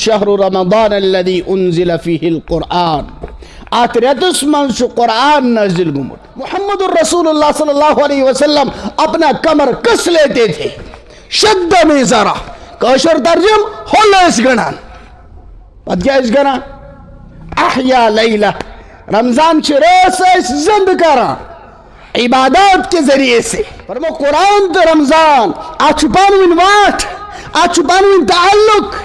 شهر رمضان الذي انزل فيه القرآن آتریتس من شو قرآن نازل گمت محمد الرسول اللہ صلی اللہ علیہ وسلم اپنا کمر کس لیتے تھے شد میزارہ کاشر ترجم ہولا اس گنان پت کیا اس گنان احیا لیلہ رمضان چراس اس زند کران عبادات کے ذریعے سے فرمو قرآن تو رمضان آچپانوین واٹ آچپانوین تعلق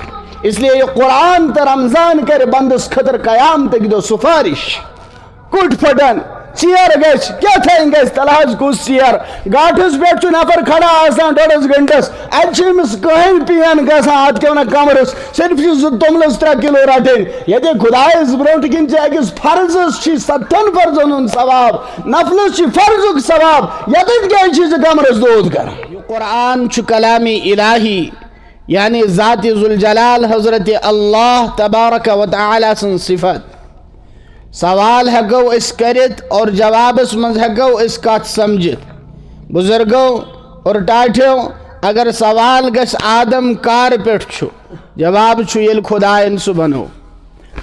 اس لیے یہ قرآن تا رمضان کرے بندس خطر قیام تک دو سفارش کٹ پھٹن چیر گیس کیا تھائیں گیس تلاج کس چیر گاٹھس بیٹ چو نفر کھڑا آسان ڈوڑس گھنٹس اچھی مس کہیں پیان گسان آت کے انہا کامرس صرف چیز تملس 3 کلو راٹیں یہ دے خدای اس بروٹ کن چاہے کہ فرض چی 70 فرضن ثواب نفلس چی فرض ثواب یہ دے کیا چیز کامرس دود کر قرآن چو کلامی الہی یعنی ذات ذوالجلال حضرت اللہ تبارک و تعالی سن صفت سوال ہکو اس کرت اور جواب اس منز ہکو اس کات سمجھت بزرگو اور ٹاٹھو اگر سوال گس آدم کار پیٹ چھو جواب چھو یل خدا انسو بنو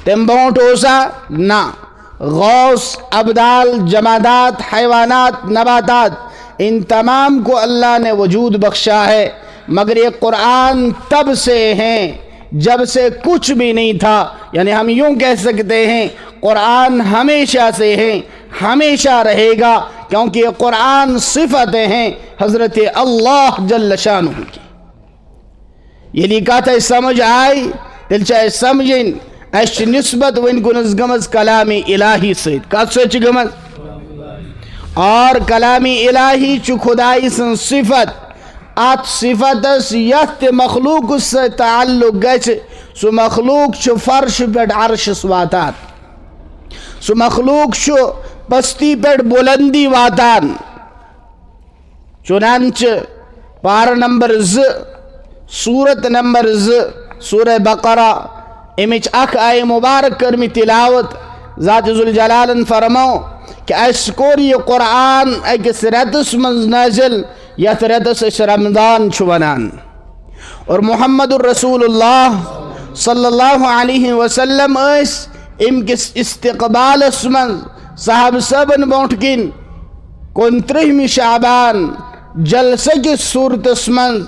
تم بونٹ اوسا نا غوث ابدال جمادات حیوانات نباتات ان تمام کو اللہ نے وجود بخشا ہے مگر یہ قرآن تب سے ہیں جب سے کچھ بھی نہیں تھا یعنی ہم یوں کہہ سکتے ہیں قرآن ہمیشہ سے ہیں ہمیشہ رہے گا کیونکہ یہ قرآن صفتیں ہیں حضرت اللہ جل شانہ کی یہ لکھا تھا سمجھ آئی دل چاہے سمجھیں ایش نسبت وین کنز گمز کلامی الہی سے کات سوچ گمز اور کلامی الہی چو خدای سن صفت آت صفت یت مخلوق سے تعلق گیس سو مخلوق چو فرش پیٹ عرش سواتان سو مخلوق چو پستی پیٹ بلندی واتان چنانچہ پار نمبر سورت نمبر سورہ بقرہ امچ اک آئے مبارک کرمی تلاوت ذات ذوالجلال فرمو کہ اسکور یہ قرآن ایک رتس منز نازل یت رتس رمضان چھوانان اور محمد الرسول اللہ صلی اللہ علیہ وسلم اس ام کس استقبال اسمن صاحب سبن بونٹکن 29 شعبان جلسہ کی صورت اسمن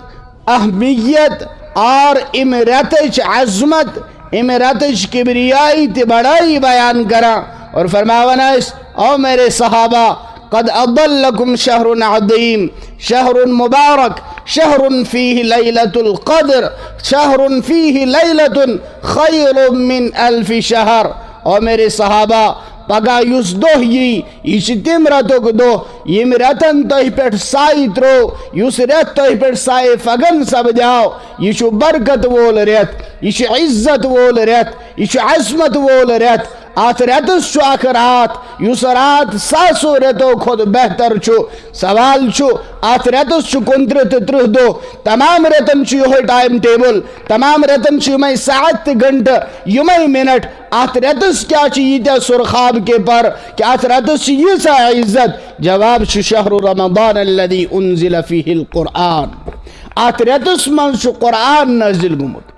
اہمیت اور امرتج عظمت امرتج کبریائی تی بڑائی بیان کرا اور فرماونا اس او میرے صحابہ قد اضلکم شہر عظیم شہر مبارک شہر فیہ لیلۃ القدر شہر فیہ لیلۃ خیر من 1000 شہر او میرے صحابہ پگا یس دو یہ تم رتک دو یم رتن تہ پہ سائی ترو اس رت تہ پہ سائے فگن سپدیو یہ برکت وول رت یہ عزت وول رت یہ عظمت وول رت آت رتس چھو اک رات یس رات ساسو رتو خود بہتر چھو سوال چھو آت رتس چھو 29 دو تمام رتن چھو یہ ٹائم ٹیبل تمام رتن چھو میں ساعت گھنٹہ یمیں منٹ آت رتس کیا چیئے سرخاب کے پر کہ آت رتس یہ سا عزت جواب چھو شہر رمضان الذي انزل فيه القرآن آت رتس من چھو قرآن نازل گمت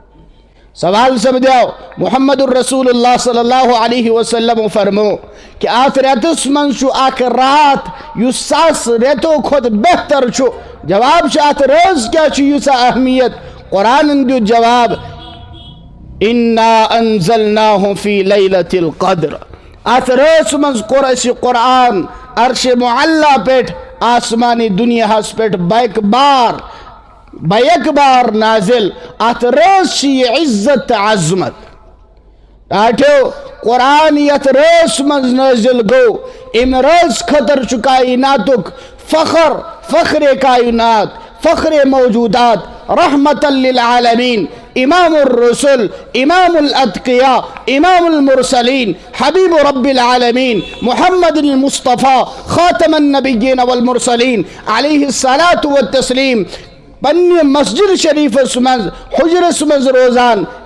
سوال سب دیو محمد الرسول اللہ صلی اللہ علیہ وسلم فرمو کہ آت رتس من شو آک رات یو ساس ریتو خود بہتر چھو جواب چھو آت روز کیا چھو یو سا اہمیت قرآن اندیو جواب اِنَّا أَنزَلْنَاهُ فِي لَيْلَةِ الْقَدْرِ آت روز من قرآن قرآن عرش معلّہ پیٹ آسمانی دنیا ہس پیٹ بیک بار نازل آت روز چی عزت عظمت آٹھو قرآن یت روز من نازل گو ام روز خطر چکائناتک فخر کائنات فخر موجودات رحمتا للعالمین امام الرسل امام الاتقیاء امام المرسلین حبیب رب العالمین محمد المصطفى خاتم النبیین والمرسلین علیہ الصلاة والتسلیم پنی مسجد شریف سمز حجر سمز روزان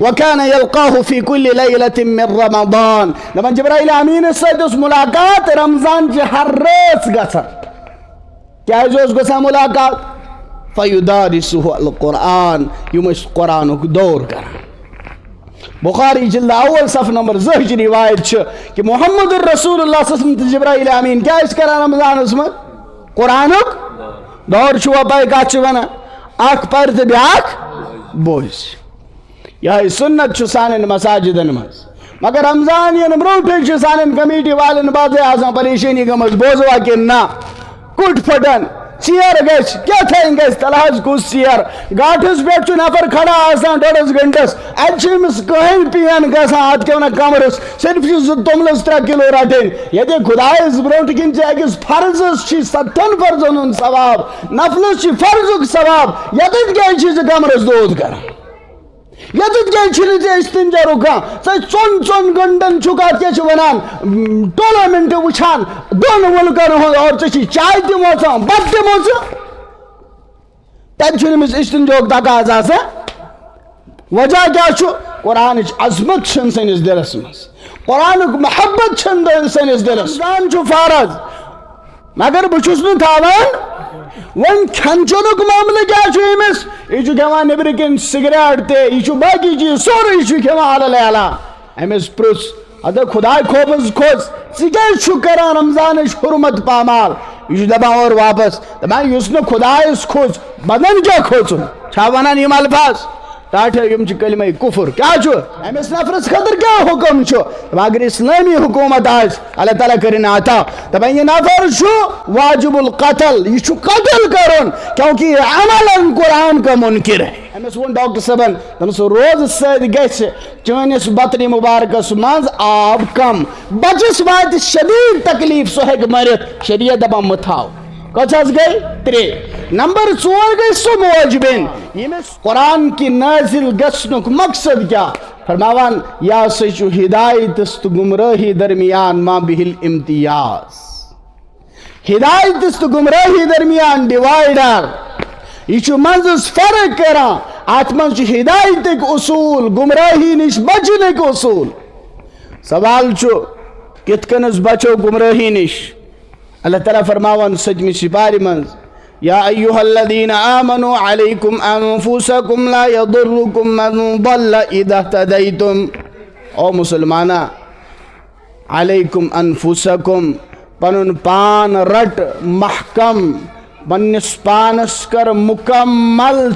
وکان یلقاہ فی کل لیلت من رمضان دپان جبرائیل امین سۭتۍ اوس ملاقات رمضان چہ ہر رٲژ گژھان کیازِ اوس گژھان ملاقات فیدارسہ القرآن یم ٲسۍ قرآنُک دور کران بخاری جلد اول صف نمبر 2 چ روایت چھ کہ محمد الرسول اللہ صلی اللہ علیہ وسلم جبرائیل امین کیا اس کران رمضانس من قرآنک دور چھوا پائی کت چھ ونان اکھ پر تہ بیاکھ بوز یہ سنت چھ سانن مساجدن مز مگر رمضان ین برونٹھے چھ سانن کمیٹی والن بعضے آسان پریشانی گمز بوزوا کہ نہ کٹ پھٹن چیر گھس کیا تھین گھس تلہج کس چیر گاٹھس پہ نفر کھڑا آسان 2 گھنٹس اتمس کہیں پین گھان ات کیا ونان کمرس صرف توملس 3 کلو رٹن یہ خدائس برونٹ کن اکس فرضس 7 فرضن ہند ثواب نفلس فرضک ثواب یتھ گئی کمرس دود کران یتھ گئی استنجا رکان ژون گھنٹن چکات کیا ونان ٹورنامنٹ وچھان 2 ملکن ہند اور چائے تہ موچان بت تہ موچان تب استنجوک تقاضا وجہ کیا قرآن عظمت سنس دلس مز قرآن محبت سنس دلس رمضان فرض مگر بچس نان ون کھن چونک معاملہ کیا امس یہ کھان نبر کن سگریٹ تہ باقی چیز سوری کھان الل اعلیٰ امس پرس ادا خدا خوفس کھوز ثہ کران رمضان حرمت پامال یہ دپان اور واپس دپان اس خدائس کھوز بدن کیا کھوژن چھا ونان یم الفاظ ٹاٹھے یم کلمہ کفر کیا امس نفرس خاطر کیا حکم اگر اسلامی حکومت آس اللہ تعالیٰ کرن عطا دپان یہ نفر واجب القتل یہ قتل کرن کیونکہ یہ عملاً قرآن کا منکر ہے امس ون ڈاکٹر صاحبن دپس روز ست گژھِ چٲنِس بطنِ مبارکس منٛز آب کم بچس واتہِ شدید تکلیف سہ ہیٚکہِ مرتھ شریعت دپان مہ تھاو کت گئی 3 نمبر 4 گئی سہ موج بین یمس قرآن کی نازل گھنک مقصد کیا فرماوان یا سہ ہدایتس تو گمراہی درمیان ما بہل امتیاز ہدایتس تو گمراہی درمیان ڈیوائڈر یہ مزس فرق کران ات من ہدایتک اصول گمراہی نش بچنک اصول سوال کت کنس بچو گمراہی نش اللہ تعالیٰ فرماوان 7 سپارہ من یا ایہا الذین آمنوا علیکم انفسکم لا یضرکم من ضل اذا اہتدیتم او مسلمانا علیکم انفسکم پنن پان رٹ محکم پنس پانس کر مکمل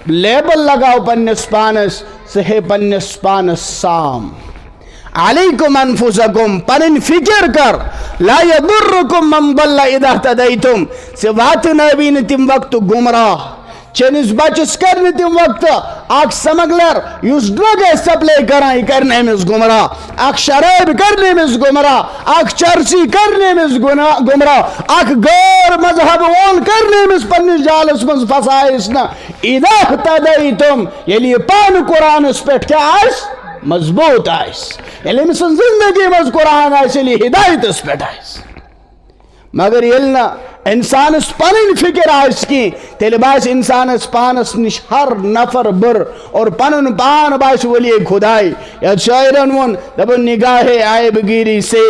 لیبل لگاو پنس پانس ہے پنس پانس سام علیکم انفسکم پنن فکر کر لا یضرکم من ضل اذا اہتدیتم واتناوی نہ تم وقت گمراہ چنس بچس کرنے تم وقت اخ سمگلر اس ڈرگ سپلائی کران یہ کرنے امس گمراہ اخ شراب کرنے امس گمراہ اخ چرسی کرنے امس گمراہ اخ غیر مذہب وول کرنے امس پنس جالس من پھسائس نا اذا اہتدیتم یلی پان قرآنس پہ کیا آس مضبوط آس یلی امس زندگی مز قرآن آس یلی ہدایتس پہ آس مگر یلنا انسانس پنن فکر آس کی تیل باس انسانس پانس نش ہر نفر بر اور پنن پان باس ولی خدائی یا شاعرن ون دبن نگاہ عیب گیری سے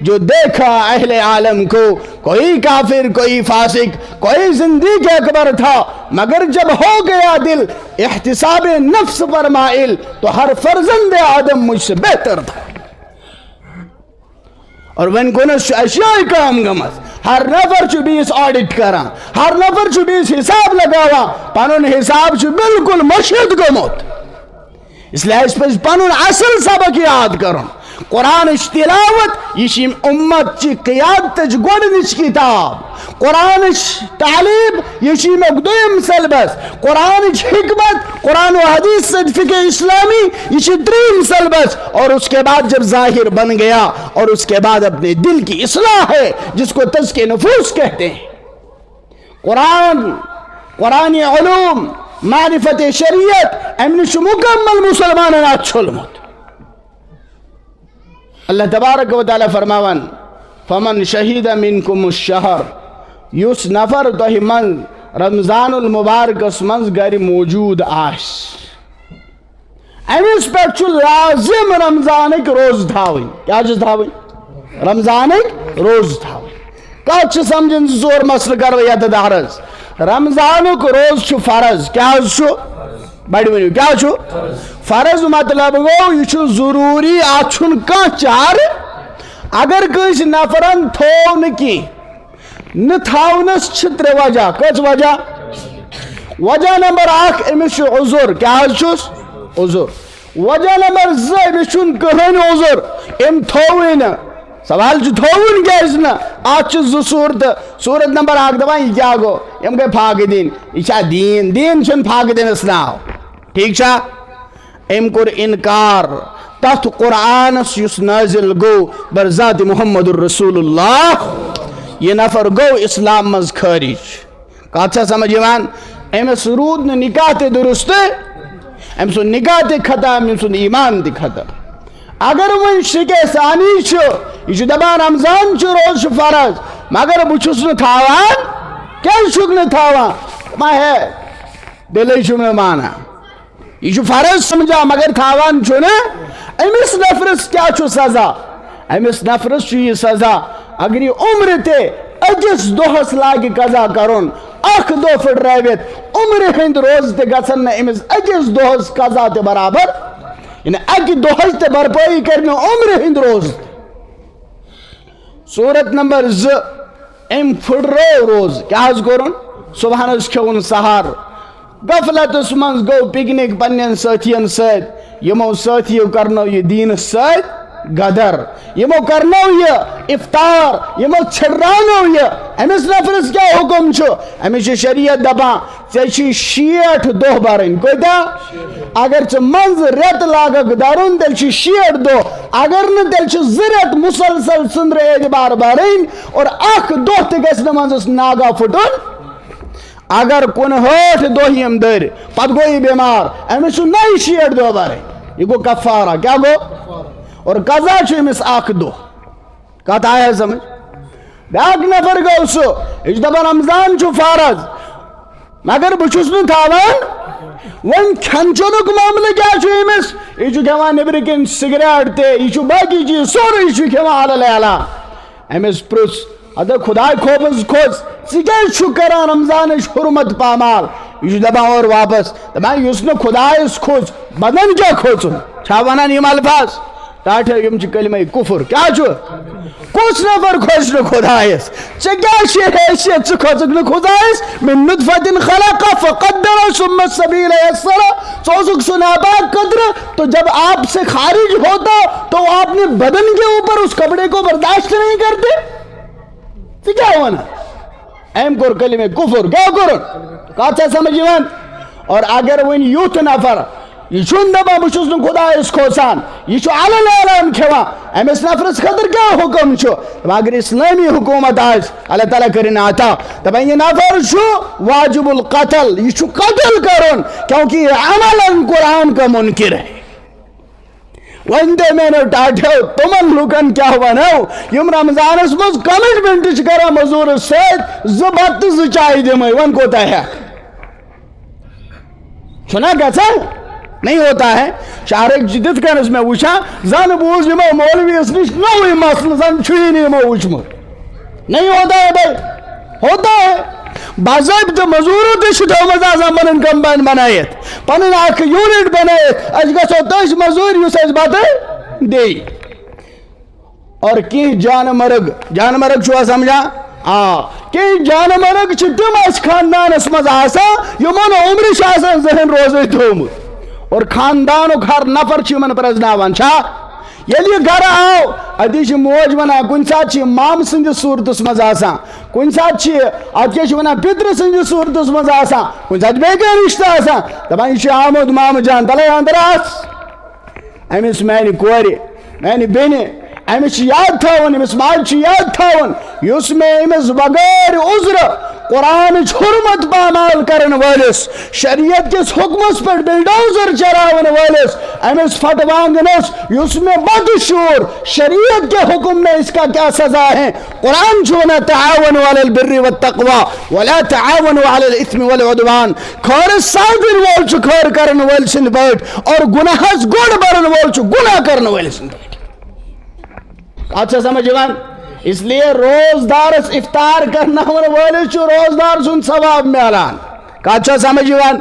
جو دیکھا اہل عالم کو کوئی کافر کوئی فاسق کوئی زندیق اکبر تھا مگر جب ہو گیا دل احتساب نفس پر مائل تو ہر فرزند آدم مجھ سے بہتر تھا اور ون کنس اشیاء کام گمس ہر نفر بیس آڈٹ کران ہر نفر بیس حساب لگاوا پنن حساب بالکل مشہد گمت اس لیے اس پہ پنن اصل سبق یاد کرن قرآن تلاوت یہ امت چی قیادت گوڑنچ کتاب قرآن تعلیم یہ دویم سلبس قرآن حکمت قرآن و حدیث سے فقہ اسلامی یہ 3 سلبس اور اس کے بعد جب ظاہر بن گیا اور اس کے بعد اپنے دل کی اصلاح ہے جس کو تزکیہ نفوس کہتے ہیں قرآن علوم معرفت شریعت امن مکمل مسلمانات چھلمت اللہ تبارک و تعالی فرماون فمن شہید منکم الشہر یس نفر تہ من رمضان المبارکس منز گر موجود آس امس پہ لازم رمضانک روز تھاوین کیا تھاوین رمضانک روز تھاوین کت سمجھن زور مسئلہ کرو یت دہرز رمضانک روز چھ فرض کیا بڑی ونیو کیا فرض مطلب گو یہ ضروری ات کھانا چار اگر کس نفرن تھو نی نہ تھونس ترے وجہ کس وجہ وجہ نمبر اخ امس عذر کیا عذر وجہ نمبر زٕ امس کہین عذر ام تھوی نا سوال تھوون کیاز نا ات زٕ صورت صورت نمبر اخ دپان یہ کیا گو یم گئی پھاکہ دین یہ دین دین چھ پھاکہ دینس ناو ٹھیک چھا ام کور انکار تتھ قرآنس یس نازل گو بر ذات محمد الرسول اللہ یہ نفر گو اسلام مز خارج کت سمجھ امس رود نکاح تے درست ام سن نکاح تے ختم ام سن ایمان تے ختم اگر ون شکے ثانی یہ دپان رمضان روز فرض مگر بچس تھاوان کیا چھک تھاوان ما ہے دل میں مانا یہ فرض سمجھا مگر تھاوان چھنا امس نفرس کیا سزا امس نفرس یہ سزا اگر یہ عمر تے اکس دہس لاگہ قضا کرن اخ دہ پھٹرٲوِتھ عمر ہند روز تے گژھن نہ امس اکس دہس قضا تے برابر یعنی اکہ دہس تے بھرپائی کرن عمر ہند روز صورت نمبر 2 ام پھٹرو روز کیا کرن صبحن کھیون سحر غفلتس منز گو پکنک پنن ساتھین ست یمو ساتھیو کرنو یہ دین ست غدر یمو کرنو یہ افطار یمو چھڑرانو یہ امس نفرس کیا حکم چھو امس شریعت دپان ژے 60 دہ برن کوتا اگر ژے منز ریت لاگک درن تیل 60 دہ اگر نہ تیل 2 ریت مسلسل سندر اعتبار برن اور اخ دہ تہ گژھِ نہ منزس ناگا پھٹن اگر 59 دہ یم در پتہ گو یہ بیمار امس چھ نئی 60 دہ برن یہ گو کفارہ کیا گو اور قضا چھ امس اخ دہ کت آیا سمجھ بیاکھ نفر گو سہ یہ دپان رمضان چھ فرض مگر بچس نا تھاوان ون کھین چونک معاملہ کیا امس یہ کھیوان نبر کن سگریٹ تے یہ باقی چیز سورے کھیوان علی اعلیٰ امس پرس ادا خدا خوفس کھوز ثہ کران رمضان حرمت پامال یہ دپان اور واپس دپان اس نے خدایس کھوز بدن کیا کھوژن چھا ونان یم الفاظ ٹاٹھے یم کلمہ کفر کیا کس نفر کھوز نہ خدایس ژے کیا حیثیت ژٕ کھوژکھ نہ خدایس من نطفت خلق فقدر ثم السبیل یسر ژٕ اوسکھ سہ ناپاک قطرہ تو جب آپ سے خارج ہوتا تو آپ نے بدن کے اوپر اس کپڑے کو برداشت نہیں کرتے ژٕ کیا ونا ام کور کلمہ کفر کیا کرن کت سمجھ یوان اور اگر ون یوتھ نفر یہ دپان بچس نا خدایس کھوژان یہ علن اعلان کھیوان امس نفرس خاطر کیا حکم اگر اسلامی حکومت آس اللہ تعالیٰ کرن عطا دپان یہ نفر واجب القتل یہ قتل کرن کیونکہ یہ عملاً قرآن کا منکر ہے ون دے میں نے ٹاٹھو تمن لوکن کیا ونو یم رمضانس مز کمٹمنٹ کران مزور ست زبت ز چائے دمے ون کوتا ہے چھنا گژھان نہیں ہوتا ہے شارک جدت کنس میں وچھا زن بوز یمو مولویس نش نوے مسئلہ زن چھوئی نہیں یمو وچھمت نہیں ہوتا ہے بھائی ہوتا ہے باضابطہ مزورو تہ تھومت آسان پنن کمبائن بنائیت پنن اخ یونٹ بنائیت اس گژھو تس مزور یس اس بتہ دی اور کی جان مرگ چھوا سمجھا کہ جان مرگ تم اس خاندانس مز آسان یمن عمرش آسان ذہن روزے تھومت اور خاندان ہر نفر من پرزناوان چھا یلی گھر آو ادی موج ونان کن سات مام سندس صورتس مز آسان کن سات ات کیا ونان پتر سندس صورتس مز آسان کن سات بیگا رشتہ آسان دپان یہ آمد مام جان تلے اندر آس امس میانہ کور میانہ بیٚنہِ امس یاد تھاون امس ماج یاد تھاون یس میں امس بغیر عذر قرآن حرمت پامال کرن والس شریعت کس حکمس پر بلڈوزر چراون والس امس فتوانگنس یس میں بدشور شریعت کے حکم میں اس کا کیا سزا ہے قرآن چھونا تعاونوا علی البر والتقوی ولا تعاونوا علی الاثم والعدوان کھور سادر وول چھ کھور کرن وول سن بیٹ اور گناہس گوڑ برن وول چھ گناہ کرن وول سن بیٹ اچھا سمجھوان اس لیے روزدارس افطار کرنا والس روزدار سن ثواب ملان کچھا سمجھوان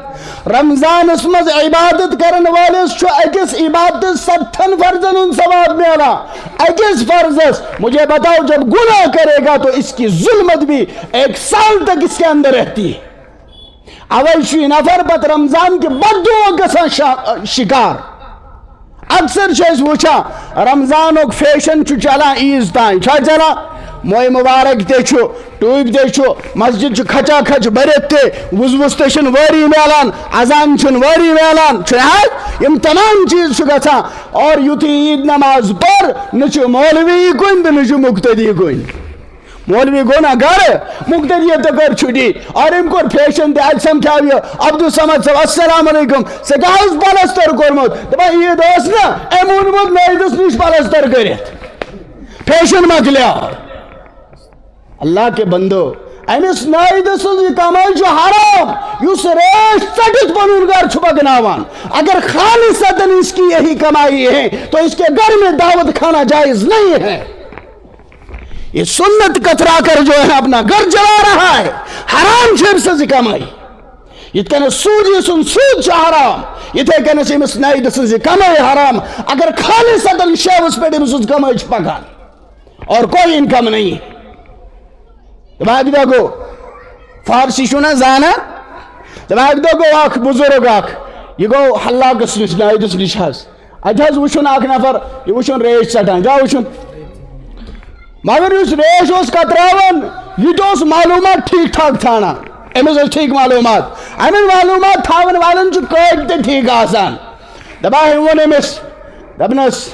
رمضان اس مز عبادت کرن والس اکس عبادت 70 فرضن ان ثواب ملان اکس فرضس مجھے بتاؤ جب گناہ کرے گا تو اس کی ظلمت بھی 1 سال تک اس کے اندر رہتی ہے اول شی نفر پت رمضان کے بدو گسان شکار اکثر چیز وچھا رمضان فیشن چلا عیز تان چلا موئے مبارک تے چھو ٹوب تے چھو مسجد چھ کھچا کھچ برت تے وز تے واری میلان اذان چھن واری میلان چھنہ یم تمام چیز چھ گژھا اور یتھی عید نماز پر نہ چھ مولوی کن نہ چھ مقتدی کن مولوی گو نا گھر مقتدی تو کر چھٹی اور ان کو فیشن دے اج سمجھاویو عبدالصمد صاحب السلام علیکم سے کہاز پلستر کرمت دپا عید اس نا امون مت نیدس نش پلستر کرت فیشن مکلیا اللہ کے بندو امس نائدس یہ کمائی جو حرام یس ریش ٹھٹ پنن گھر چھ پکناوان اگر خالصتاً اس کی یہی کمائی ہے تو اس کے گھر میں دعوت کھانا جائز نہیں ہے یہ سنت کترا کر جو ہے اپنا گھر جلا رہا ہے حرام شیر سے کمائی یہ کہنا سود یہ سن سود چھ حرام یہ تھے کہنا سے امس نائدس یہ کمائی حرام اگر خالصتاً شیوس پہ امس کمائی چھ پکان اور کوئی انکم نہیں دماغ دو فارسی شونا زانا دماغ دو اخ بزرگ اخ یہ گو حلاقس نش نائدس نش حس اتہ وچھن اخ نفر یہ وچھن ریش ژٹان جا وچھن مگر اس ریش اس کتراون یہ تو معلومات ٹھیک ٹھاک تھانا امس ٹھیک معلومات امن معلومات تھاون والن چھ قید تے ٹھیک آسان دبا ون امس دبنس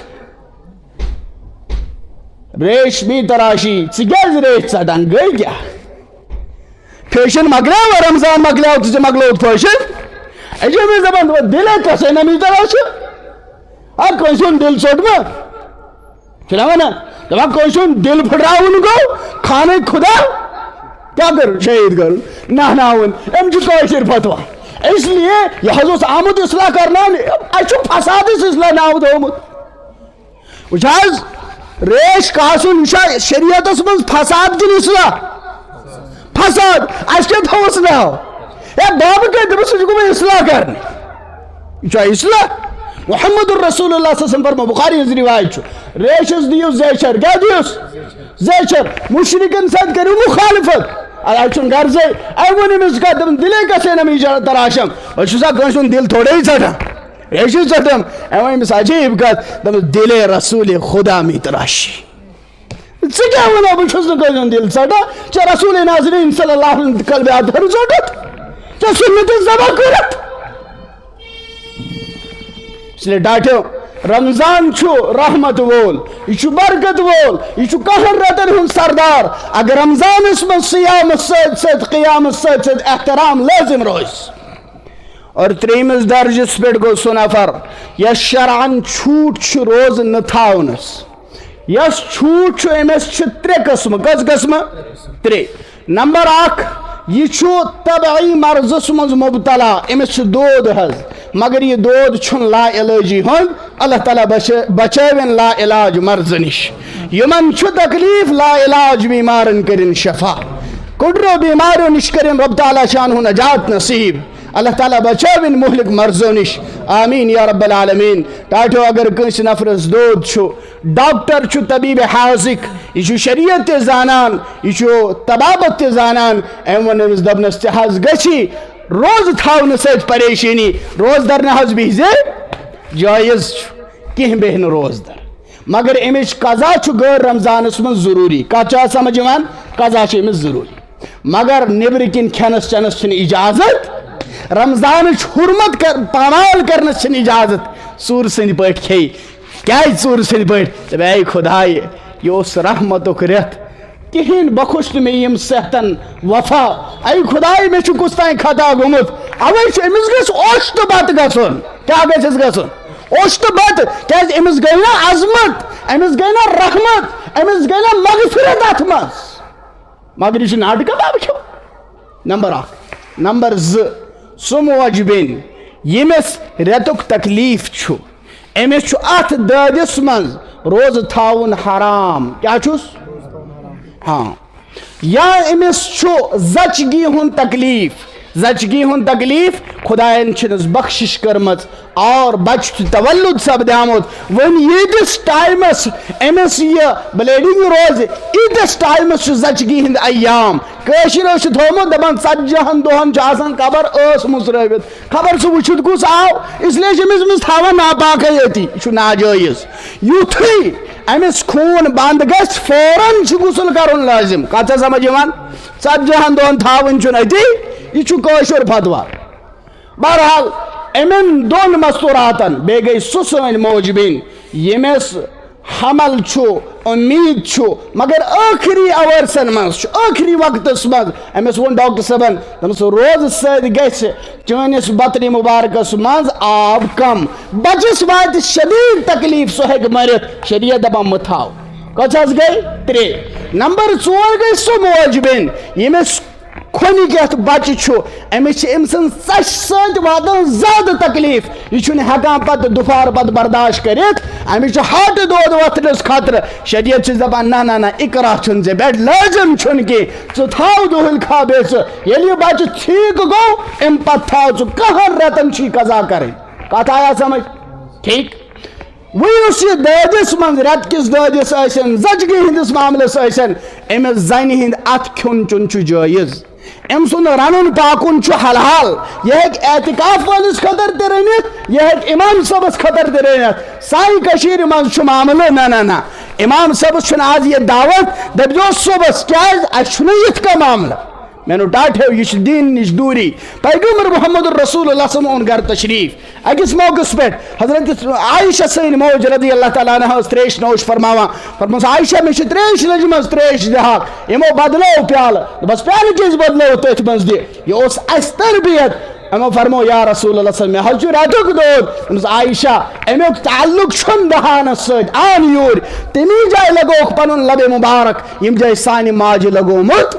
ریشمی تراشی ثاز ریش ژٹان گئی کیا فیشن مکلیو رمضان مکلیو تو مکلو فیشن اجے میں زبان دل کسے نمی تراش اب کوئی سن دل ژٹما چلا نا جب کوئی سن دل پھٹراؤن کو کھانے خدا کیا کر شہید کر نہ ام چھ کاشر فتوا اس لیے یہ حضرت آمد اصلاح کرنا اچھو فساد اس اصلاح نام دومت وچھاز ریش کاسن شریعت اس من فساد کن اصلاح فساد اس کے تھوس نہ ہو اے باب کے دبس کو میں اصلاح کرنے چاہے اصلاح محمد الرسول اللہ صلی اللہ علیہ وسلم فرما بخاری از روایت چھو ریشز دیو زیچر کیا دیوس زیچر مشرکن ساتھ کرو مخالفت اچھن گرزے ایوانی مزکا دم دلے کسے نمی تراشم اچھو سا کنشن دل تھوڑے ہی چٹا ریشی چٹم ایوانی مس عجیب کت دم دل رسول خدا می تراشی سکیا ہونا بچھوز کنشن دل چٹا چا رسول ناظرین صلی اللہ علیہ وسلم قلب آدھر چٹت چا سنت زبا کرت اس لئے ڈاٹو رمضان چھو رحمت وول یہ چھو برکت وول یہ چھو قہر رتن ہن سردار اگر رمضان اس میں صیام السید قیام السید احترام لازم روز اور تریمز درجس پیٹ گو سنفر یس شرعن چھوٹ چھ روز نتھاونس یس چھوٹ چھ امس چھ 3 قسم کس قسم 3 نمبر 1 یہ چھو طبعی مرضس مز مبتلا امس چھ دود حض مگر یہ دود چھن لا علاجی ہون اللہ تعالیٰ بچائیں لا علاج مرض نش یمن چھو تکلیف لا علاج بیمارن کرن شفا کڈرو بیمارو نش کرن رب تعالیٰ شانہ نجات نصیب اللہ تعالیٰ بچائیں مہلک مرضو نش آمین یا رب العالمین ٹاٹو اگر کنس نفرس دود چھو ڈاکٹر چھو طبیب حاضق یہ چھو شریعت زانان یہ چھو طبابت زانان ایمون نمز دبنس تحاز گچی روز تھاون سید پریشانی روز در نحض بیزے جائز کہیں بہن روز در مگر امش قضا چھو غیر رمضان اس میں ضروری کچا سمجھوان قضا چھو امش ضروری مگر نبرکن کھنس چنس چھن اجازت رمضان حرمت پامال کرنس چھن اجازت سور سند پٹ کھئی کیا سور سند پٹ اے خدای یہ اس رحمت و کرت کہین بخش میں یم صحتن وفا اے خدای میں کس تین خطا گومت اوے امس گھس اوشت بت گھن کیا گھس گھن اوشت بت کیا امس گئی نا عظمت امس گئی نا رحمت امس گئی نا مغفرت ات مز مگر یہ ناٹک وچو نمبر 1 نمبر 2 سہ موجبین یمس ریتک تکلیف چھو امس ات دادس مز روز تھاون حرام کیا چھس ہاں یا امس زچگی ہن تکلیف زچگی ہن تکلیف خدائن چھنس بخشش کرمت اور بچ تولد سپدیامت ون یتس ٹائمس امس یہ بلیڈنگ روز ایتس ٹائمس زچگی ہند ایام کشر تھومت دپان 40 دہن آسان قبر مسروت خبر سہ وچھت کس آو اس لیے امس مز تھاوان ناپاک یتی یہ ناجائز یتھی امس خون بند گھس فوراً غسل کرن لازم کت سمجھ 40 دہن تھاون اتی یہ کشر فتوا بہرحال امن دون مستوراتن بے گئی سہ سن موجبین یمس حمل چھو امید چھو مگر آخری اورسن مز آخری وقتس مز امس ون ڈاکٹر صاحبن دمس روز سد گھس چانس بطن مبارکس مز آب کم بچس وات شدید تکلیف سہ ہیک مرت شریعت دپان متھاو کت گئی 3 نمبر 4 گئی سہ موجبین یمس کھونک بچہ چھو امس ام سن ژش ست واتان زیادہ تکلیف یہ ہکان پتہ دفار پتہ برداشت کرت امس ہٹ دود وتھنس خطرہ شریعت دپان نہ نہ نہ اقرا چھن ژے بیٹ لازم چھن کہ ژٕ تھاو دۄہل کھابے ییٚلہِ یہِ بچہ ٹھیک گو ام پتہ تھاو ژٕ 10 رٮ۪تن چھی قضا کرٕنۍ کتھ آیا سمجھ ٹھیک وس یہ دادس من رت کس دادس زچگی ہندس معاملس امس زن ہند ات کھون چون جائز ام سن رنن پاکن حلحال یہ اعتکاف والس خطر تہ رنت یہ امام صبس خطر تہ رنت سان من معاملہ نہ نہ امام صبس آج یہ دعوت دپو صبس کیا یت کا معاملہ میں ٹاٹو یہ دین نش دوری پیغمبر محمد الرسول اللہ صلی اللہ علیہ وسلم گھر تشریف اکس موقع پہ حضرت عائشہ سن موج رضی اللہ تعالیٰ عنہ تریش نوش فرماوان عائشہ میں تریش لجم تریش دہاک یمو بدلو پیالہ بس پیالہ کس بدلو تھی مز یہ اس تربیت امو فرمو یا رسول اللہ صلی اللہ علیہ وسلم رتک دود عائشہ امیک تعلق چھن دہانس ست آن یور تمی جائے لگوک پنن لب مبارک یم جائے سانی ماج لگومت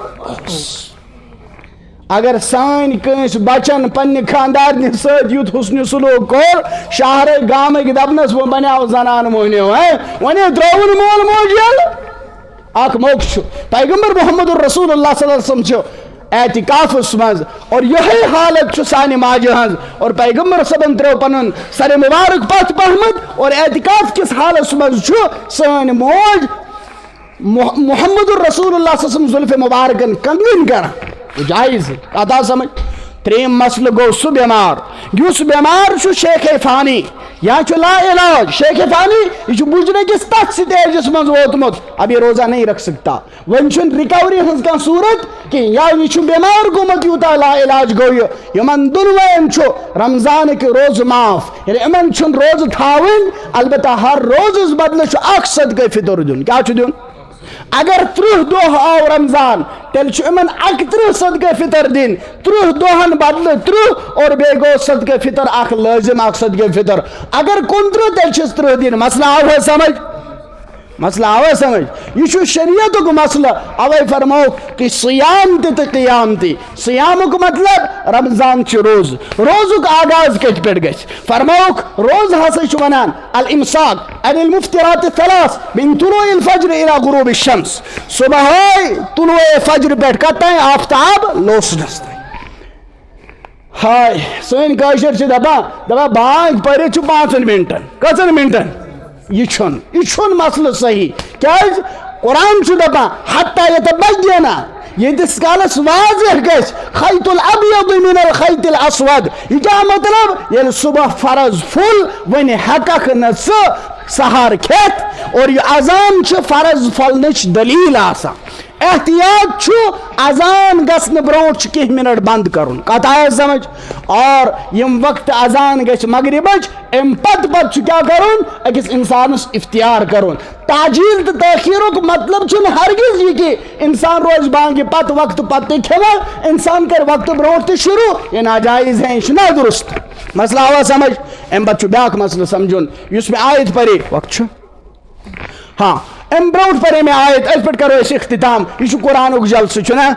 اگر سان کنس بچن پنہ خاندار ست یوت حسن سلوک کور شہر گامک دپنس وہ بنیو زنان موہنیو ون ترون مول موج یل اخ موقع پیغمبر محمد الرسول اللہ صلی اللہ علیہ وسلم اعتکافس مز اور یہی حالت سانہ ماجہ ہز اور پیغمبر صبن ترو پن سر مبارک پت پہمت اور اعتکاف کس حالت مز سان موج محمد الرسول اللہ صلی اللہ علیہ وسلم زلف مبارکن کنگن کران جائز کتا سمجھ 3 مسئلہ گو سہ بیمار اس بیمار شیخ فانی یا لا علاج شیخ فانی یہ بجنے کس تک سٹیجس من ووتمت اب یہ روزہ نہیں رکھ سکتا ون ریکوری ہز کان صورت کہ یا یہ بیمار گومت یوتا لا علاج گو یمن دنوین رمضان کے روز معاف یعنی امن روز تھاون البتہ ہر روز بدلے اخ صدقہ فطر دن کیا دن اگر 30 دہ آو رمضان تیل امن 31 صدقہ فطر دن 30 دہن بدل 30 اور بے گو صدقہ فطر اخ لازم اخ صدقہ فطر اگر 29 تیل 30 دن مسئلہ آو ہے سمجھ مسئلہ آوے سمجھ یہ شریعت کو مسئلہ اوے فرمو کہ سیام تی قیام تی سیام کو مطلب رمضان چھ روز کا آغاز کت پہ گھ فرمو روز ہسا ونان الامساک عن المفترات الثلاث من طلوع الفجر الى غروب الشمس صبح طلوع فجر پہ کتائیں آفتاب لوسنس ہائے سن کاشر دپان بانگ پڑھ 5 منٹن کتن منٹن یہ چھن مسئلہ صحیح کیا قرآن دپان حتی یتبین یتس کالس واضح گھس خیط الابیض من الخیط الاسود یہ کیا مطلب یل صبح فرض فل ون ہکک نا سحر کھت اور یہ اذان فرض پھلنچ دلیل آسان احتیاط چھو اذان گژھنہٕ برونٹھ چھُ کینٛہہ منٹ بند کرُن کتھ آیا سمجھ اور یم وقت اذان گژھِ مغربٕچ امہِ پتہٕ چھُ کیٛاہ کرُن أکِس انسانس افتیار کرُن تاجیل تہٕ تٲخیرُک مطلب چھُنہٕ ہرگز یہِ کہِ انسان روزِ بانگہِ پتہٕ وقتہٕ پتہٕ تہِ کھٮ۪وان انسان کرِ وقتہٕ برونٹھ تہِ شروع یہ ناجائز ہے یہ چھُنہ درست مسئلہ آوا سمجھ امہِ پتہٕ چھُ بیٛاکھ مسئلہ سمجھُن یُس مےٚ آیت پرے وقت چھُ ہاں امہِ برونٹھ پرے مےٚ آیت أتھۍ پٮ۪ٹھ کرو أسۍ اختتام یہِ چھُ قرآنُک جلسہٕ چھُنہ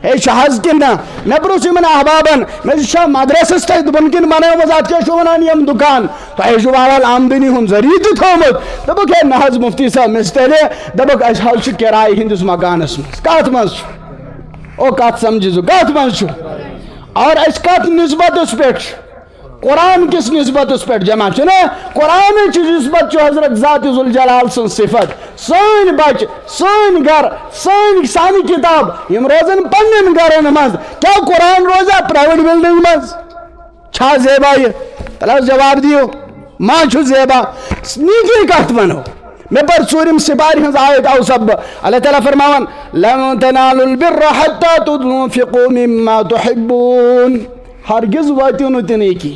ہے چھُ حظ کِنہٕ نہ مےٚ پرٛژھ یِمن احبابن مےٚ دوٚپ چھا مدرسس تۄہہِ بۄن کِنۍ بنٲومٕژ اتھ کیٛاہ چھُ ونان یِم دُکان تۄہہِ چھُو بہرحال آمدنی ہُنٛد ذٔریعہٕ تہِ تھوٚومُت دوٚپُکھ ہے نہ حظ مفتی صٲب مےٚ تیٚلہِ دوٚپُکھ اَسہِ حظ چھُ کِراے ہِنٛدِس مکانس منٛز کتھ منٛز چھُ او کتھ سمجھِ ژٕ کتھ منٛز چھُ اور أسۍ کتھ نسبتس پٮ۪ٹھ چھِ قرآن کس نسبتس پہ جمع چھُنہ قرآن نسبت چھُ حضرت ذات ذوالجلال سن صفت سٲنۍ بچہ سٲنۍ گھر سانہِ کتاب یم روزن پننٮ۪ن گرن منٛز کیٛاہ قرآن روزا پرائیویٹ بلڈنگ منٛز چھا زیبا یہ تل جواب دیو ما چھُ زیبا نیکی کتھ ونو مےٚ پر ژوٗرِم سپارِ ہٕنٛز آیت اوسب بہٕ اللہ تعالیٰ فرماوان لن تنالوا البر حتى تنفقوا مما تحبون ہرگز واتیو نہٕ تہِ نیکی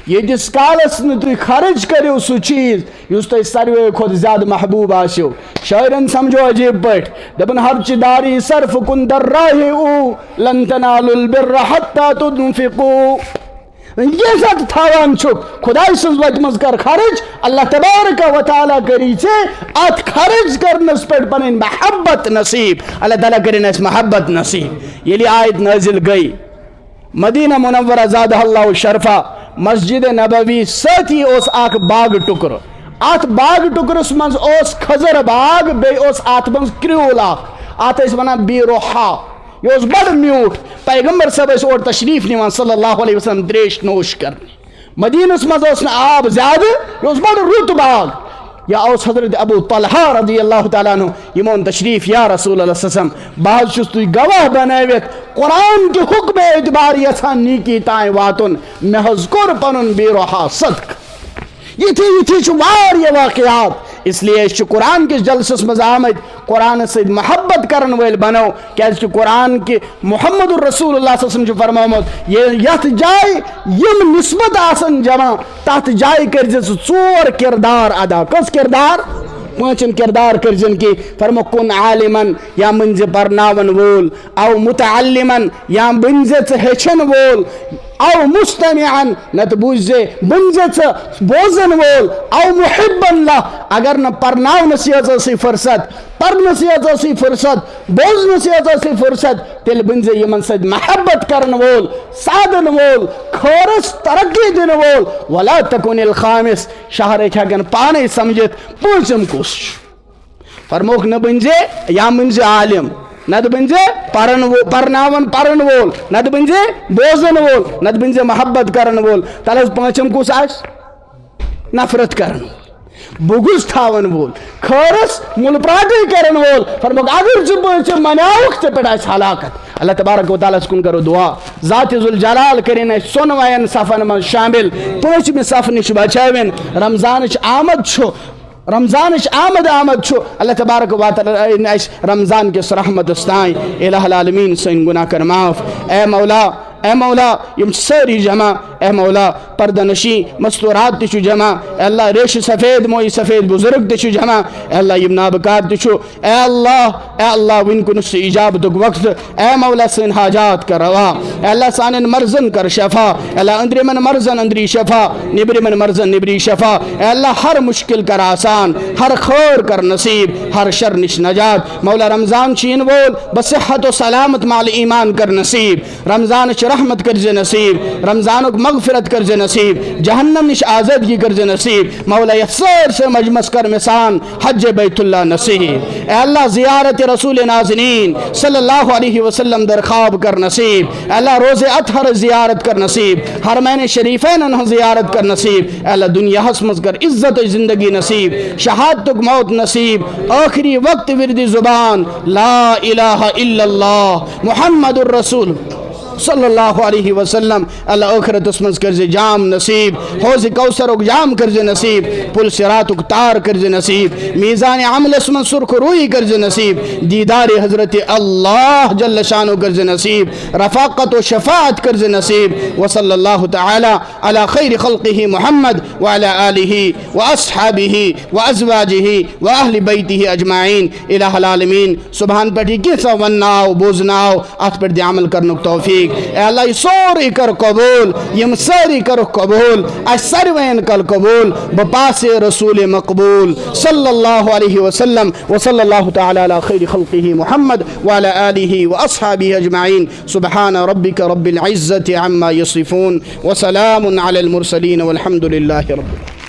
ییٖتِس کالس نہٕ تُہۍ خرچ کٔرِو سُہ چیٖز یُس تۄہہِ ساروٕے کھۄتہٕ زیادٕ محبوٗب آسیو شٲعرن سمجھو عجیٖب پٲٹھۍ دپن ہرچہِ داری صرف کُن در راہِ او لن تنالوا البر حتى تنفقوا یژھت تھاوان چھُکھ خۄداے سٕنٛز وتہِ منٛز کر خرچ اللہ تبارک و تعالیٰ کری ژےٚ اتھ خرچ کرنس پٮ۪ٹھ پنٕنۍ محبت نصیب اللہ تعالیٰ کٔرِنۍ اَسہِ محبت نصیب ییٚلہِ آیت نٲزِل گٔے مدینہ منورہ زادہ اللہ شرفا مسجد نبوی سۭتی اوس اکھ باغ ٹُکرٕ اتھ باغ ٹُکرس منٛز اوس کھٔزر باغ بیٚیہِ اوس اتھ منٛز کرٛیوٗل اکھ اتھ ٲسۍ ونان بیٖروحا یہ اوس بڑٕ میوٗٹھ پیغمبر صٲب ٲسۍ اور تشریف نِوان صلی اللہ علیہ وسلم تریش نوش کرنہِ مدینس منٛز اوس نہٕ آب زیادٕ یہِ اوس بڑٕ رُت باغ یا اوس حضرت ابو طلحہ رضی اللہ تعالیٰ عنہ یمون تشریف یا رسول اللہ صلی اللہ علیہ وسلم بہٕ حظ چھُس تُہۍ گواہ بنٲوِتھ قرآن کہِ حُکمہِ اعتبار یژھان نیکی تانۍ واتُن مےٚ حظ کوٚر پنُن بیٖروحا صدقہٕ یِتھی چھُ واریاہ واقعات اس لیے أسۍ چھِ قرآن کِس جلسس منٛز آمٕتۍ قرآنس سۭتۍ محبت کرن وٲلۍ بنو کیٛازِ قرآن کہِ محمد الرسول اللہ صلی اللہ علیہ وسلم چھُ فرمومُت یتھ جایہِ یِم نسبت آسن جمع تتھ جایہِ کٔرزِ ژٕ ژور کردار ادا کٔژ کردار پانٛژن کردار کٔرزن کہِ فرمو کُن عالمن یا بٔنۍ زِ پرناون وول او متعلمن یا بٔنۍ زِ ژٕ ہیٚچھن وول او مستمعن نتہٕ بوٗزۍ زِ بٔنۍ زِ ژٕ بوزن وول او محبن لہ اگر نہٕ پرناونس یٲژ ٲسٕے فرصت پرنس یٲژ ٲسٕے فرصت بوزنس یٲژ ٲسٕے فرصت تیٚلہِ بٔنۍ زِ یِمن سۭتۍ محبت کرن وول سادن وول خٲرس ترقی دِنہٕ وول ولا تکن الخامس شہرٕکۍ ہٮ۪کن پانے سمجھِتھ پٲنٛژِم کُس چھُ فرموکھ نہ بٔنۍ زِ یا بٔنۍ زِ عالم نتہٕ بٔنۍ زِ پرناون پرن وول نتہٕ بٔنۍ زِ بوزن وول نتہٕ بٔنۍ زِ محبت کرن وول تل حظ پٲنٛژِم کُس آسہِ نفرت کرن وول بغض تھاون وول خٲرس مُلپراٹٕے کرن وول فرموکھ اگر ژٕ پٲنٛژِم مناوُکھ ژےٚ پٮ۪ٹھ آسہِ ہلاکت اللہ تبارک و تعالیٰ ہس کُن کرو دعا ذات ذوالجلال کٔرِنۍ اَسہِ ژۄنوَیَن صفن منٛز شامل پٲنٛژمہِ صفہٕ نِش بچٲوِن رمضانٕچ آمد چھُ رمضانٕچ آمد چھُ اللہ تبارک و تعالیٰ أنۍ اَسہِ رمضان کِس رحمتس تانۍ الہ العالمیٖن سٲنۍ گُناہ کر معاف اے مولا یم سٲری جمع اے مولا پردہ نشی مستورات تہِ چھُ جمع اے اللہ ریشہِ سفید موئی سفید بزرگ تہِ چھُ جمع اے اللہ یم نابکار تہِ چھُ اے اللہ وٕنۍ کُنس ژٕ اجابتُک وقت اے مولا سٲنۍ حاجات کر روا اے اللہ سانٮ۪ن مرضن کر شفا اے اللہ أنٛدرِمن مرضن أنٛدری شفا نیبرِمن مرضن نیبری شفا اے اللہ ہر مشکل کر آسان ہر خٲر کر نصیب ہر شر نش نجات مولا رمضان چھِ یِنہٕ وول بصحت و سلامت مال ایمان کر نصیب رمضانٕچ رحمت کر نصیب رمضانُک مغفرت کر نصیب جہنم نش آزادگی کر نصیب مولا یتھ سٲرسٕے مجمس کر مِسان حج بیت اللہ نصیب اے اللہ زیارت رسول نازنین صلی اللہ علیہ وسلم در خواب کر نصیب اے اللہ روز اطہر زیارت کر نصیب حرمین شریفین ہٕنٛز زیارت کر نصیب اے اللہ دنیاہس منٛز کر عزت زندگی نصیب شہادتُک موت نصیب آخری وقت ورد زبان لا الہ الا اللہ محمد الرسول صلی اللہ علیہ وسلم اللہ آخرت اسمز کرز جام نصیب حوض کوثر اک جام کرز نصیب پل صراط اک تار کرز نصیب میزان عمل اسمز سرخ روئی کرز نصیب دیدار حضرت اللہ جل شانو کرز نصیب رفاقت و شفاعت کرز نصیب وصلی اللہ تعالی علی خیر خلقہ محمد وعلی آلہ واصحابہ وازواجہ واہل بیتہ اجمعین الہ العالمین سبحان پٹھی کیسا ونناو بوزناو ات پر دی عمل کرنک توفیق اے اللہ یہ سوری کر قبول یم ساری کر قبول اس سروین کل قبول بپاس رسول مقبول صلی اللہ علیہ وسلم وصلی اللہ تعالی علی خیر خلقہ محمد وعلی آلہ واصحابہ اجمعین سبحان ربک رب العزت عما یصفون وسلام علی المرسلین والحمد للہ رب العالمین.